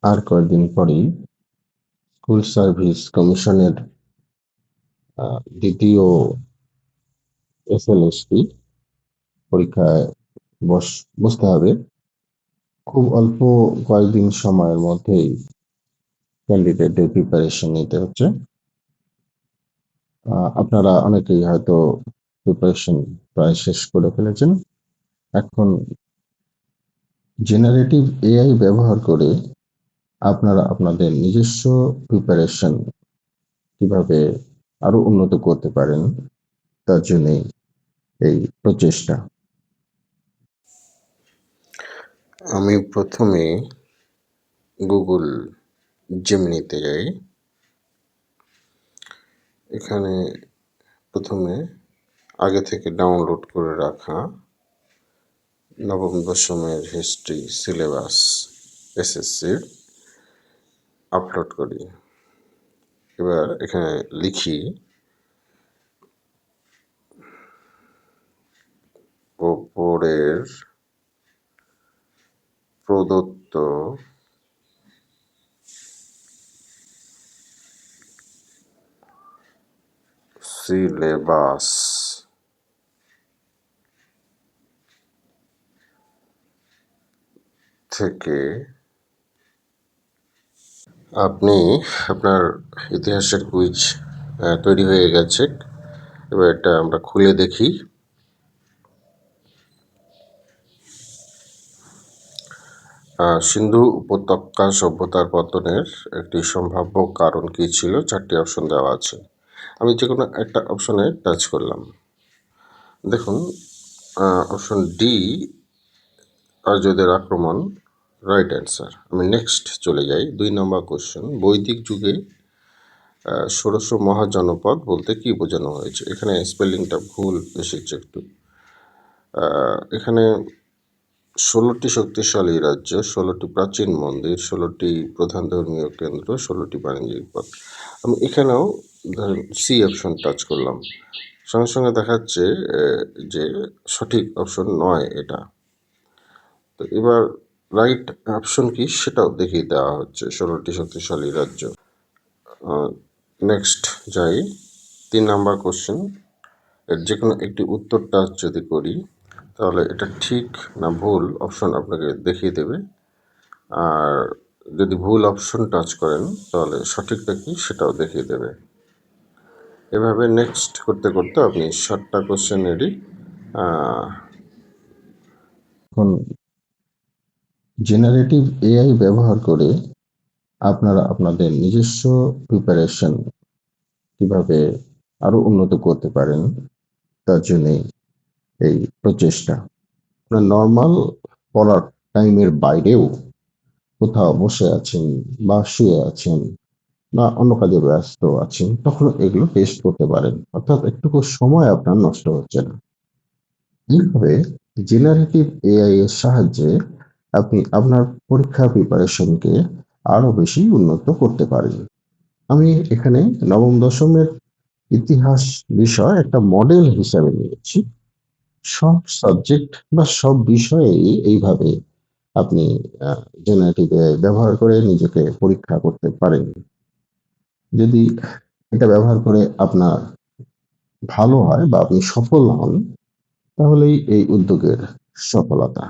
আর কয়েকদিন পরেই school service কমিশনের দ্বিতীয় SLST পরীক্ষায় বসতে হবে। খুব অল্প কয়েকদিন সময়ের মধ্যেই ক্যান্ডিডেটদের প্রিপারেশন নিতে হচ্ছে। আপনারা অনেকেই হয়তো প্রিপারেশন প্রায় শেষ করে ফেলেছেন। এখন জেনারেটিভ AI ব্যবহার করে আপনারা আপনাদের নিজস্ব প্রিপারেশন কিভাবে আরো উন্নত করতে পারেন, তার জন্যে এই প্রচেষ্টা। আমি প্রথমে গুগল জেমিনিতে যাই। এখানে প্রথমে আগে থেকে ডাউনলোড করে রাখা নবম দশমের হিস্ট্রি সিলেবাস SSCর আপলোড করি। এবার এখানে লিখি ওপরের প্রদত্ত সিলেবাস থেকে আপনি আপনার ইতিহাসের কুইজ তৈরি হয়ে গেছে। এবার এটা আমরা খুলে দেখি। সিন্ধু উপত্যকা সভ্যতার পতনের একটি সম্ভাব্য কারণ কী ছিল? 4টি অপশন দেওয়া আছে। আমি যে কোনো একটা অপশনে টাচ করলাম। দেখুন, অপশন ডি আর্যদের আক্রমণ রাইট অ্যান্সার। আমি নেক্সট চলে যাই। 2 নম্বর কোশ্চেন, বৈদিক যুগে ষোড়শ মহাজনপদ বলতে কি বোঝানো হয়েছে? এখানে স্পেলিংটা ভুল এসেছে একটু। এখানে 16টি শক্তিশালী রাজ্য, 16টি প্রাচীন মন্দির, 16টি প্রধান ধর্মীয় কেন্দ্র, 16টি বাণিজ্যিক পথ। আমি এখানেও ধরেন সি অপশন টাচ করলাম, সঙ্গে সঙ্গে দেখাচ্ছে যে সঠিক অপশন নয় এটা। তো এবার রাইট অপশন কি সেটাও দেখিয়ে দেওয়া হচ্ছে, 16টি শক্তিশালী রাজ্য। নেক্সট যাই। 3 নাম্বার কোশ্চেন, এর যে কোনো একটি উত্তর টাচ যদি করি তাহলে এটা ঠিক না ভুল অপশন আপনাকে দেখিয়ে দেবে। আর যদি ভুল অপশন টাচ করেন তাহলে সঠিকটা কি সেটাও দেখিয়ে দেবে। এভাবে নেক্সট করতে করতে আপনি 7টা কোশ্চেনেরই এখন জেনারেটিভ AI ব্যবহার করে আপনারা আপনাদের নিজস্ব প্রিপারেশন কিভাবে আরো উন্নত করতে পারেন, তার জন্যে এই প্রচেষ্টা। আপনার নর্মাল পড়ার টাইমের বাইরেও কোথাও বসে আছেন বা শুয়ে আছেন বা অন্য কাজে ব্যস্ত আছেন, তখন এগুলো টেস্ট করতে পারেন, অর্থাৎ একটুকু সময় আপনার নষ্ট হচ্ছে না। এইভাবে জেনারেটিভ AI এর সাহায্যে আপনি আপনার পরীক্ষা প্রিপারেশনকে আরো বেশি উন্নত করতে পারেন। আমি এখানে নবম দশমের ইতিহাস বিষয় একটা মডেল হিসাবে নিয়েছি। সব সাবজেক্ট বা সব বিষয়েই এইভাবে আপনি জেনারেটিভ AI ব্যবহার করে নিজেকে পরীক্ষা করতে পারেন। যদি এটা ব্যবহার করে আপনার ভালো হয় বা আপনি সফল হন, তাহলেই এই উদ্যোগের সফলতা।